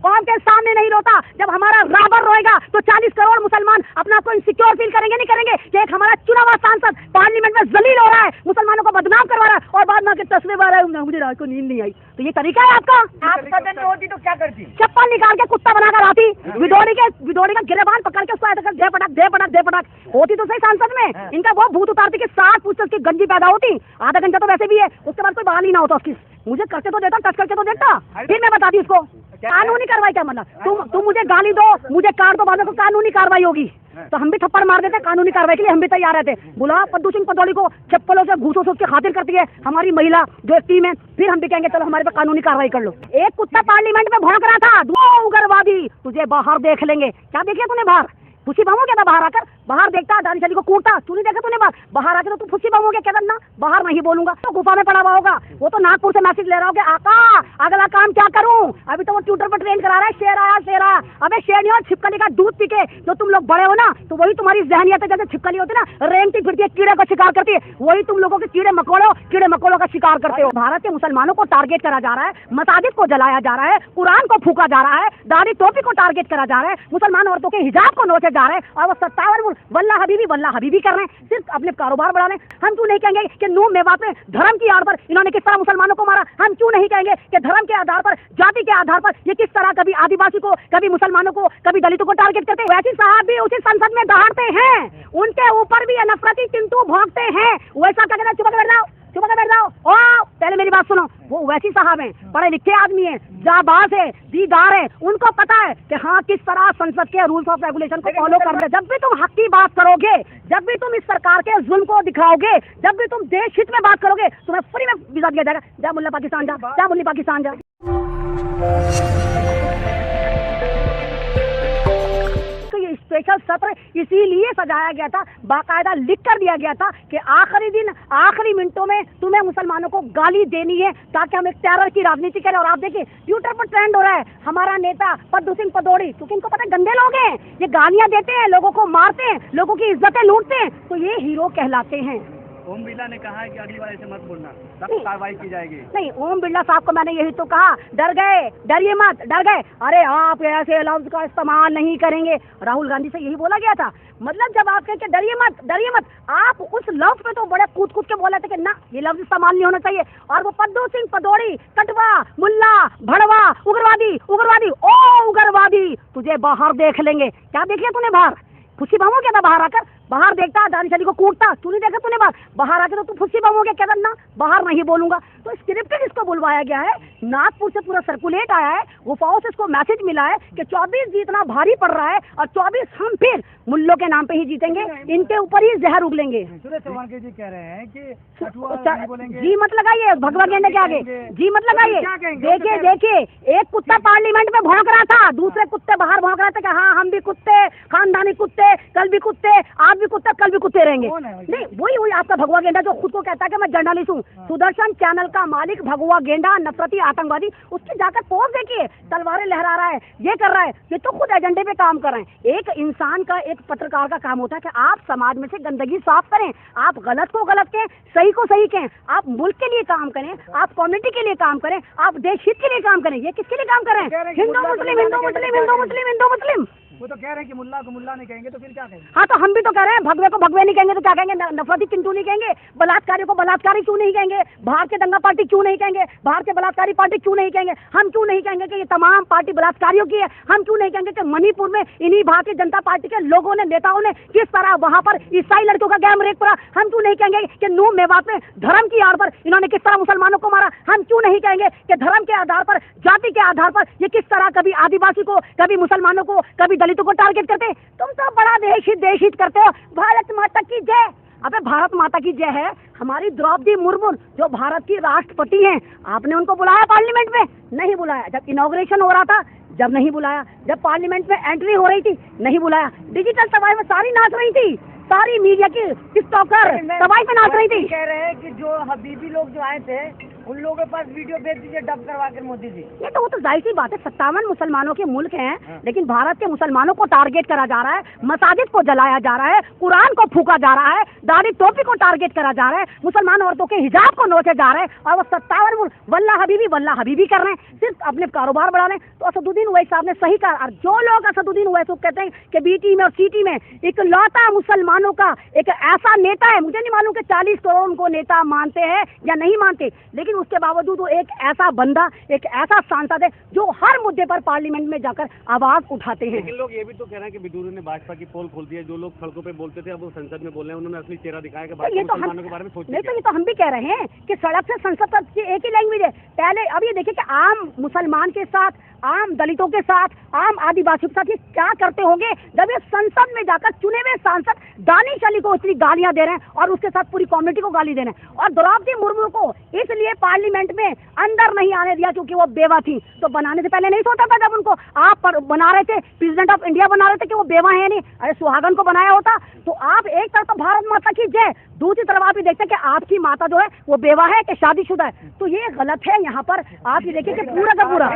कौम के सामने नहीं रोता। जब हमारा राबर रोएगा तो 40 करोड़ मुसलमान अपना आपको इनसिक्योर फील करेंगे, नहीं करेंगे कि एक हमारा चुना हुआ सांसद पार्लियामेंट में जलील हो रहा है, मुसलमानों को बदनाम करवा रहा है और बाद में तस्वीर आ रहा है मुझे रात को नींद नहीं आई। तो ये तरीका है आपका? आपका दिन होती तो क्या करती? चप्पल निकाल के कुत्ता बनाकर आती, विदोड़ी का गिरेबान पकड़ के उसको ऐसा दे पटक होती तो सही सांसद में। इनका वो भूत उतारती कि 60 पूछ उसकी गंजी पैदा होती, आधा घंटा तो वैसे भी है, उसके बाद कोई बहाल ही ना होता उसकी। मुझे करके तो देता, टच करके तो देखता, फिर मैं बताती उसको कानूनी कार्रवाई क्या। मतलब तुम मुझे गाली दो, मुझे काट दो, बाद में कानूनी कार्रवाई होगी। तो हम भी थप्पड़ मार देते, कानूनी कार्रवाई के लिए हम भी तैयार रहते। बुला पद्दू सिंह पतौड़ी को चप्पलों से घूसों से उसकी खातिर करती है हमारी महिला जो एक टीम है, फिर हम भी कहेंगे चलो हमारे पे कानूनी कार्रवाई कर लो। एक कुत्ता पार्लियामेंट में भौंक रहा था, दो उग्रवादी तुझे बाहर देख लेंगे। क्या देखे तूने बाहर? फुसी बम हो गया था बाहर आकर, बाहर देखता दानिश अली को कूटता, तू नहीं देखा तूने बाहर आकर? तो तू फुसी बम हो गया, क्या करना बाहर नहीं बोलूंगा। तो गुफा में पड़ा हुआ होगा, वो तो नागपुर से मैसेज ले रहा होगा, आका अगला काम क्या करूं? अभी तो वो ट्विटर पर ट्रेंड करा रहा है शेर आया शेर आया। अबे शेर नहीं हो, छिपकली का दूध पी के जो तुम लोग बड़े हो ना, तो वही तुम्हारी जहनियत है। जैसे छिपकली होती है ना, रेंगती फिरती है, कीड़े का शिकार करती है, वही तुम लोगों के कीड़े मकोड़ों का शिकार करते हो। भारत के मुसलमानों को टारगेट करा जा रहा है, मसाजिद को जलाया जा रहा है, कुरान को फूका जा रहा है, दाढ़ी टोपी को टारगेट करा जा रहा है, मुसलमान औरतों के हिजाब को नोचे जा रहे हैं, और वो 57 वल्ला हबीबी कर रहे हैं, सिर्फ अपने कारोबार बढ़ा रहे हैं। हम क्यों नहीं कहेंगे कि नूह मेवात में धर्म की आड़ पर इन्होंने किस तरह मुसलमानों को मारा? हम क्यों नहीं कहेंगे कि धर्म के आधार पर, जाति के आधार पर ये किस तरह कभी आदिवासी को, कभी मुसलमानों को, कभी दलितों को टारगेट करते हैं? वैसी साहब भी उसी संसद में दहाड़ते हैं, उनके ऊपर भी ये नफरती चिंटू भौंकते हैं। वैसा क्या कहना, चुप कर बैठ जाओ। ओ पहले मेरी बात सुनो, वो वैसी साहब हैं, पढ़े लिखे आदमी हैं, जाबाज है, दीदार है, उनको पता है कि हाँ किस तरह संसद के रूल्स ऑफ रेगुलेशन को फॉलो करना है। जब भी तुम हक की बात करोगे, जब भी तुम इस सरकार के जुल्म को दिखाओगे, जब भी तुम देश हित में बात करोगे, तुम्हें फ्री में वीजा दिया जाएगा। जा मुल्ला पाकिस्तान जा। तो ये स्पेशल सत्र इसीलिए सजाया गया था, बाकायदा लिख कर दिया गया था कि आखिरी मिनटों में तुम्हें मुसलमानों को गाली देनी है, ताकि हम एक टेरर की राजनीति करें। और आप देखिए ट्विटर पर ट्रेंड हो रहा है, हमारा नेता पद्दू सिंह पतौड़ी, क्योंकि इनको पता है गंदे लोग हैं, ये गालियां देते हैं, लोगों को मारते हैं, लोगों की इज्जतें लूटते हैं, तो ये हीरो कहलाते हैं। ओम बिरला ने कहा है कि अगली बार ऐसे मत बोलना, सख्त कार्रवाई की जाएगी। नहीं, ओम बिरला साहब को मैंने यही तो कहा, डरिए मत, डर गए। अरे आप ऐसे लफ्ज का इस्तेमाल नहीं करेंगे, राहुल गांधी से यही बोला गया था। मतलब जब आप कहें कि डरिए मत, आप उस लफ्ज पे तो बड़े कूद के बोल रहे थे कि ना ये लफ्ज इस्तेमाल नहीं होना चाहिए। और वो पद्दू सिंह पतौड़ी, कटवा, मुल्ला, भड़वा, उग्रवादी, ओ उग्रवादी तुझे बाहर देख लेंगे। क्या देख लिया तूने बाहर? खुशी बम हो गया था बाहर आकर, बाहर देखता दानिश अली को कूटता, तू नहीं देखा तूने बाहर आके? तो तू फुस्सी बम हो गया, क्या करना बाहर नहीं बोलूंगा। तो स्क्रिप्टेड इसको बुलवाया गया है, नागपुर से पूरा सर्कुलेट आया है, गुफाओं से इसको मैसेज मिला है कि 24 जीतना भारी पड़ रहा है और 24 हम फिर मुल्लों के नाम पे ही जीतेंगे, इनके ऊपर ही जहर उगलेंगे। सुरेश चौहान जी कह रहे हैं कि जी मत लगाइए भगवा गेंडे के आगे, जी मत लगाइए। देखिए एक कुत्ता पार्लियामेंट में भौंक रहा था, दूसरे कुत्ते बाहर भौंक रहे थे कि हाँ हम भी कुत्ते, खानदानी कुत्ते, कल भी कुत्ते, आज भी कुत्ते, कल भी कुत्ते रहेंगे। नहीं, वही आपका भगवा गेंडा जो खुद को कहता है कि मैं जर्नलिस्ट हूँ। सुदर्शन चैनल का मालिक भगवा गेंडा, नफरती आतंकवादी, उसकी जाकर पोस्ट देखिए, तलवारें लहरा रहा है, ये कर रहा है, ये तो खुद एजेंडे पे काम कर रहे हैं। एक इंसान का, एक पत्रकार का काम होता है कि आप समाज में से गंदगी साफ करें, आप गलत को गलत कहें, सही को सही कहें, आप मुल्क के लिए काम करें, आप कम्युनिटी के लिए काम करें, आप देश हित के लिए काम करें। ये किसके लिए काम करें? हिंदू मुस्लिम। वो तो कह रहे हैं कि मुल्ला को मुल्ला नहीं कहेंगे, तो फिर क्या कहेंगे? हाँ, तो हम भी तो कह रहे हैं, भगवे को भगवे नहीं कहेंगे तो क्या कहेंगे? नफरती चिंटू नहीं कहेंगे, बलात्कारी को बलात्कारी क्यों नहीं कहेंगे, बाहर के दंगा पार्टी क्यों नहीं कहेंगे, बाहर के बलात्कारी पार्टी क्यों नहीं कहेंगे? हम क्यों नहीं कहेंगे कि ये तमाम पार्टी बलात्कारियों की है? हम क्यों नहीं कहेंगे कि मणिपुर में इन्हीं भारतीय जनता पार्टी के लोगों ने, नेताओं ने किस तरह वहां पर ईसाई लड़कियों का गैंग रेप करा? हम क्यों नहीं कहेंगे कि नूह मेवात में धर्म की आड़ पर इन्होंने किस तरह मुसलमानों को मारा? हम क्यों नहीं कहेंगे कि धर्म के आधार पर, जाति के आधार पर ये किस तरह कभी आदिवासी को, कभी मुसलमानों को, कभी दलितों को टारगेट करते? तुम तो बड़ा देश हित करते हो। भारत माता की जय। अबे भारत माता की जय है हमारी द्रौपदी मुर्मू जो भारत की राष्ट्रपति हैं। आपने उनको बुलाया पार्लियामेंट में? नहीं बुलाया। जब इनॉग्रेशन हो रहा था, जब नहीं बुलाया। जब पार्लियामेंट में एंट्री हो रही थी, नहीं बुलाया। डिजिटल सभाएं में सारी नाच रही थी, सारी मीडिया की टिकटॉकर सभाएं पे नाच रही थी। कह रहे हैं कि जो हबीबी लोग जो आए थे उन लोगों के पास वीडियो भेज दीजिए डब करवा कर मोदी जी। ये तो वो तो जाहिर सी बात है, 57 मुसलमानों के मुल्क हैं, लेकिन भारत के मुसलमानों को टारगेट करा जा रहा है, मसाजिद को जलाया जा रहा है, कुरान को फूका जा रहा है, दाढ़ी टोपी को टारगेट करा जा रहा है, मुसलमान औरतों के हिजाब को नोचे जा रहे हैं, और वो 57 वल्ला हबीबी कर रहे हैं, सिर्फ अपने कारोबार बढ़ा रहे हैं। तो असदुद्दीन ओवैसी साहब ने सही कहा। और जो लोग असदुद्दीन ओवैसी कहते हैं कि बीटी में और सीटी में इकलौता मुसलमानों का एक ऐसा नेता है, मुझे नहीं मालूम कि 40 करोड़ उनको नेता मानते हैं या नहीं मानते, लेकिन उसके बावजूद वो एक ऐसा बंदा, एक ऐसा सांसद है जो हर मुद्दे पर पार्लियामेंट में जाकर आवाज उठाते हैं। लेकिन लोग ये भी तो कह रहे हैं कि विदुर ने भाजपा की पोल खोल दी है। जो लोग सड़कों पे बोलते थे अब वो संसद में बोल रहे हैं, उन्होंने असली चेहरा दिखाया कि तो ये तो मुसलमानों के बारे में सोचिए। नहीं, तो ये तो हम भी कह रहे हैं कि सड़क से संसद तक की एक ही लैंग्वेज है। पहले अब ये देखिए कि आम मुसलमान के साथ, आम दलितों के साथ, आम आदिवासियों के साथ ये क्या करते होंगे जब ये संसद में जाकर चुने हुए सांसद दानिश अली को इतनी गालियां दे रहे हैं और उसके साथ पूरी कम्युनिटी को गाली दे रहे हैं। और द्रौपदी मुर्मू को इसलिए पार्लियामेंट में अंदर नहीं आने दिया क्योंकि वो बेवा थी। तो बनाने से पहले नहीं सोचा था जब उनको आप बना रहे थे, प्रेसिडेंट ऑफ इंडिया बना रहे थे, कि वो बेवा है नहीं? अरे सुहागन को बनाया होता। तो आप एक तरफ तो भारत माता की जय, दूसरी तरफ आप ये देखते हैं कि आपकी माता जो है वो बेवा है कि शादीशुदा है। तो ये गलत है। यहाँ पर आप ये देखिए कि पूरा का पूरा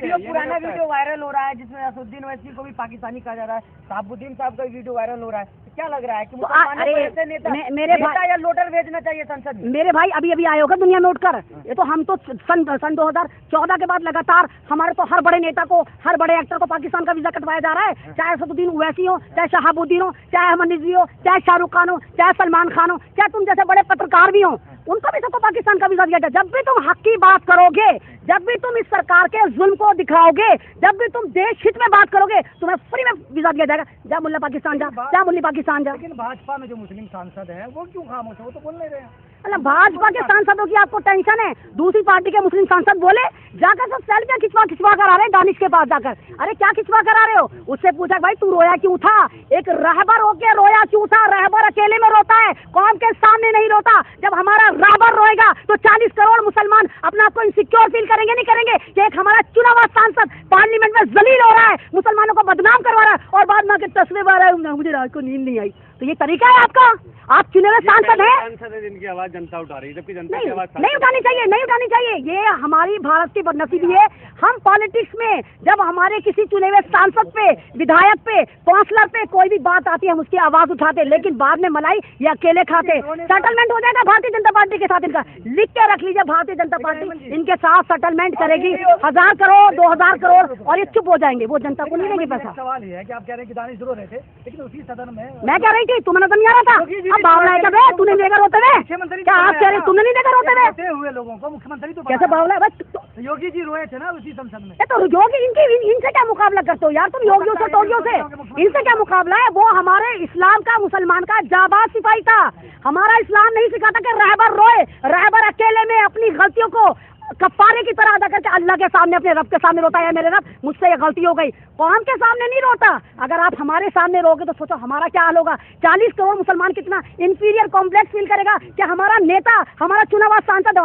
पुराना वीडियो वायरल हो रहा है जिसमें असदुद्दीन ओवैसी को भी पाकिस्तानी कहा जा रहा है, शहाबुद्दीन साहब का वीडियो वायरल हो रहा है। क्या लग रहा है कि मुसलमानों को ऐसे नेता या लोटर भेजना चाहिए संसद में? मेरे भाई अभी आए होगा दुनिया में उठकर। ये तो हम तो सन 2014 के बाद लगातार हमारे तो हर बड़े नेता को, हर बड़े एक्टर को पाकिस्तान का वीजा कटवाया जा रहा है, चाहे असदुद्दीन ओवैसी हो, चाहे शहाबुद्दीन हो, चाहे अहमद रिजवी हो, चाहे शाहरुख खान हो, चाहे सलमान खान हो, चाहे तुम जैसे बड़े पत्रकार भी हो, उनको भी सबको पाकिस्तान का वीजा दिया जाए। जब भी तुम हक की बात करोगे, जब भी तुम इस सरकार के जुल्म को दिखाओगे, जब भी तुम देश हित में बात करोगे, तुम्हें फ्री में वीजा दिया जाएगा। जा मुल्ला पाकिस्तान जा, जा मुल्ली पाकिस्तान जा। लेकिन भाजपा में जो मुस्लिम सांसद हैं वो क्यों खामोश है? वो तो बोल नहीं रहे हैं। मतलब भाजपा के सांसदों की आपको टेंशन है, दूसरी पार्टी के मुस्लिम सांसद बोले जाकर सब सेल्फियां खिंचवा कर आ रहे हैं दानिश के पास जाकर। अरे क्या खिंचवा कर आ रहे हो? उससे पूछा भाई तू रोया क्यों था? एक रहबर होके रोया क्यों था? रहबर अकेले में रोता है, कौम के सामने नहीं रोता। जब हमारा रहबर रोएगा तो 40 करोड़ मुसलमान अपने आप को इनसिक्योर फील करेंगे, नहीं करेंगे कि एक हमारा चुना हुआ सांसद पार्लियामेंट में जलील हो रहा है, मुसलमानों को बदनाम करवा रहा है और बाद में आके तस्वीर आ रहा है मुझे रात को नींद नहीं आई। तो ये तरीका है आपका? आप चुने हुए सांसद हैं, जिनकी आवाज जनता उठा रही है, जबकि जनता की नहीं आवाज नहीं उठानी चाहिए, नहीं उठानी चाहिए। ये हमारी भारत की बदनसीबी है। हम पॉलिटिक्स में जब हमारे किसी चुने हुए सांसद पे, विधायक पे, काउंसलर पे कोई भी बात आती है हम उसकी आवाज उठाते, लेकिन बाद में मलाई ये अकेले खाते। सेटलमेंट हो जाएगा भारतीय जनता पार्टी के साथ, इनका लिख के रख लीजिए, भारतीय जनता पार्टी इनके साथ सेटलमेंट करेगी, 1000 करोड़ 2000 करोड़, और ये चुप हो जाएंगे, वो जनता को नहीं देंगे पैसा। सवाल ये है कि आप कह रहे हैं कि दानिश रो रहे थे, लेकिन उसी सदन में मैं कह रही थी, तुम्हें नजर नहीं आ रहा था? अब बावला है क्या बे? तूने लेकर होते हुए क्या आप कह रहे? तुमने नहीं देखा होते हुए लोगों को मुख्यमंत्री तो कैसे बावला है? बस योगी जी रोए थे ना उसी संसद में। तो योगी इनसे क्या मुकाबला करते हो यार तुम? योगियों से टोगियों से इनसे क्या मुकाबला है? वो हमारे इस्लाम का, मुसलमान का जाबाज सिपाही था। हमारा इस्लाम नहीं सिखाता कि रहबर रोए। रहबर अकेले में अपनी गलतियों को कप्पारे की तरह अदा करके अल्लाह के सामने, अपने रब के सामने रोता है, मेरे रब मुझसे ये गलती हो गई। कौम के सामने नहीं रोता। अगर आप हमारे सामने रोगे तो सोचो हमारा क्या हाल होगा। 40 करोड़ मुसलमान कितना इंफीरियर कॉम्प्लेक्स फील करेगा कि हमारा नेता, हमारा चुना हुआ सांसद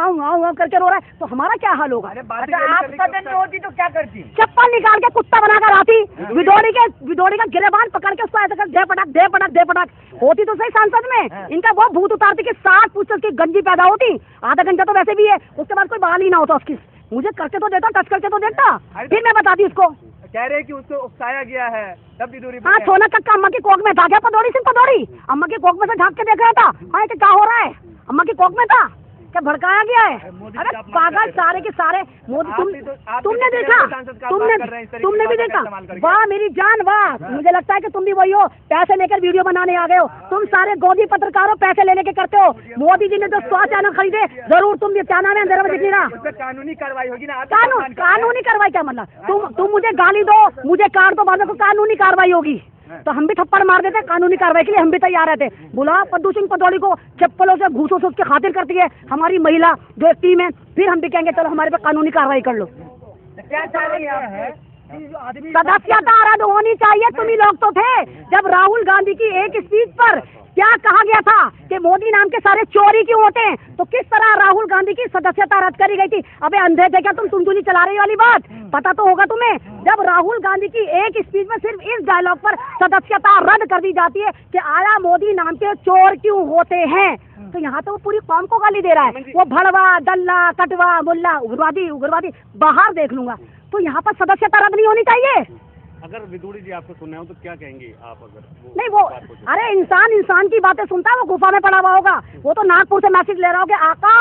करके रो रहा है, तो हमारा क्या हाल होगा? आप सदन में होती तो क्या करती? चप्पल निकाल के कुत्ता बनाकर आती, विदोड़ी का गिरेबान पकड़ के उसको ऐसा कर दे पटाक होती तो सही संसद में। इनका वो भूत उतारती कि 60 पूछ की गंजी पैदा होती। आधा घंटा तो वैसे भी है, उसके बाद कोई बहाल ही ना होता उसकी। मुझे करके तो देता, टच करके तो देखता, फिर मैं बताती उसको। कह रहे कि उसको उकसाया गया है, तब भी दूरी। हाँ, सोना कक्का अम्मा की कोख में था क्या? पदौड़ी अम्मा की कोख में से झाँक के देख रहा था। हाँ, क्या हो रहा है? अम्मा की कोख में था क्या? भड़काया गया है? अरे पागल सारे के सारे मोदी। तुमने देखा, तुमने भी देखा? वाह मेरी जान, वाह। मुझे लगता है कि तुम भी वही हो, पैसे लेकर वीडियो बनाने आ गए हो। तुम सारे गोदी पत्रकारों पैसे लेने के करते हो। मोदी जी ने तो 100 चैनल खरीदे, जरूर तुम भी क्या नाम है अंधेरे में दिख नहीं रहा। कानूनी कार्रवाई होगी ना? कानूनी कार्रवाई क्या मतलब? तुम मुझे गाली दो, मुझे काट दो, बाद में कानूनी कार्रवाई होगी। तो हम भी थप्पड़ मार देते, कानूनी कार्रवाई के लिए हम भी तैयार रहते। बुला पद्दू सिंह पटौड़ी को चप्पलों से, घूसों से उसकी खातिर करती है हमारी महिला जो एक टीम है, फिर हम भी कहेंगे चलो हमारे पे कानूनी कार्रवाई कर लो। क्या चाह रही है? सदस्यता रद्द होनी चाहिए। तुम ही लोग तो थे जब राहुल गांधी की एक स्पीच पर क्या कहा गया था कि मोदी नाम के सारे चोरी क्यों होते हैं? तो किस तरह राहुल गांधी की सदस्यता रद्द करी गई थी? अबे अंधे थे क्या तुम सुनसुनी चला रही वाली बात? पता तो होगा तुम्हें, जब राहुल गांधी की एक स्पीच में सिर्फ इस डायलॉग पर सदस्यता रद्द कर दी जाती है कि आया मोदी नाम के चोर क्यों होते हैं, तो यहाँ तो वो पूरी कौम को गाली दे रहा है। वो भड़वा, दल्ला, कटवा, मुल्ला, उग्रवादी बाहर देख लूंगा। तो यहाँ पर सदस्यता रद्द नहीं होनी चाहिए। अगर विदुड़ी जी आपको सुनना हो तो क्या कहेंगे आप? अगर नहीं वो, अरे इंसान की बातें सुनता है, वो गुफा में पड़ा हुआ होगा। वो तो नागपुर से मैसेज ले रहा हो कि आका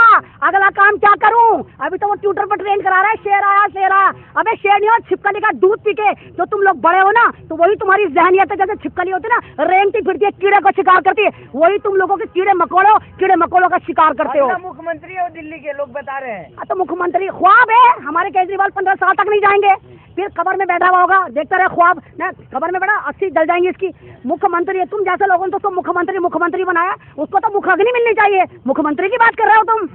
अगला काम क्या करूं? अभी तो वो ट्विटर पर ट्रेन करा रहा है, शेर आया शेर आया। अबे शेर नहीं हो, छिपकली का दूध पी के जो तुम लोग बड़े हो ना, तो वही तुम्हारी जहनियत है। जैसे छिपकली होती है ना, रेंगती फिरती है, कीड़े को शिकार करती है, वही तुम लोगों के कीड़े मकोड़ों का शिकार करते हो। मुख्यमंत्री और दिल्ली के लोग बता रहे हैं। तो मुख्यमंत्री ख्वाब है हमारे। केजरीवाल 15 साल तक नहीं जाएंगे, फिर कबर में बैठा हुआ होगा, देखता रहे ख्वाब ना, कबर में बैठा 80 जल जाएंगे इसकी। मुख्यमंत्री है, तुम जैसे लोगों ने तो उसको मुख्यमंत्री बनाया, उसको तो मुखाग्नि मिलनी चाहिए। मुख्यमंत्री की बात कर रहे हो तुम।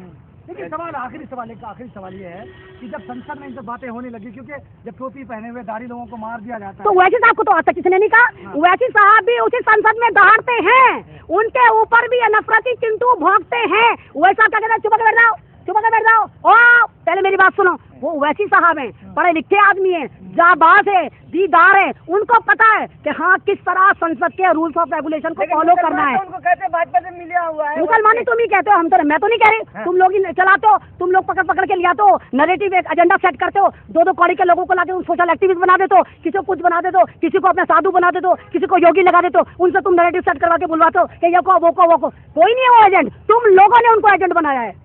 देखिए आखिरी सवाल ये है कि जब संसद में इन सब बातें होने लगी, क्योंकि जब टोपी पहने हुए दाढ़ी लोगों को मार दिया जाता है, तो वैसी साहब को तो आज तक किसी ने नहीं कहा। वैसी साहब भी उसी संसद में दहाड़ते हैं, उनके ऊपर भी नफरती चिंटू भोंकते हैं। वैसा क्या कहते हैं, चुप के बैठ जाओ। ओ पहले मेरी बात सुनो, वो वैसी साहब हैं, पढ़े लिखे आदमी हैं, जाबाज है, दीदार है, उनको पता है कि हाँ किस तरह संसद के रूल्स ऑफ रेगुलेशन को फॉलो करना है। उनको कहते भाजपा से मिला हुआ है। मुसलमानी तुम ही कहते हो, मैं तो नहीं कह रही। तुम लोग ही चलाते हो, तुम लोग पकड़ के लिया तो नैरेटिव एक एजेंडा सेट करते हो, दो कौड़ी के लोगों को लाके सोशल एक्टिविस्ट बना देते हो, किसी को कुछ बना देते हो, किसी को अपना साधु बना देते हो, किसी को योगी लगा देते हो, उनसे तुम नैरेटिव सेट करवा के बुलवाते हो कि ये को वो को। कोई नहीं है वो एजेंट, तुम लोगों ने उनको एजेंट बनाया है।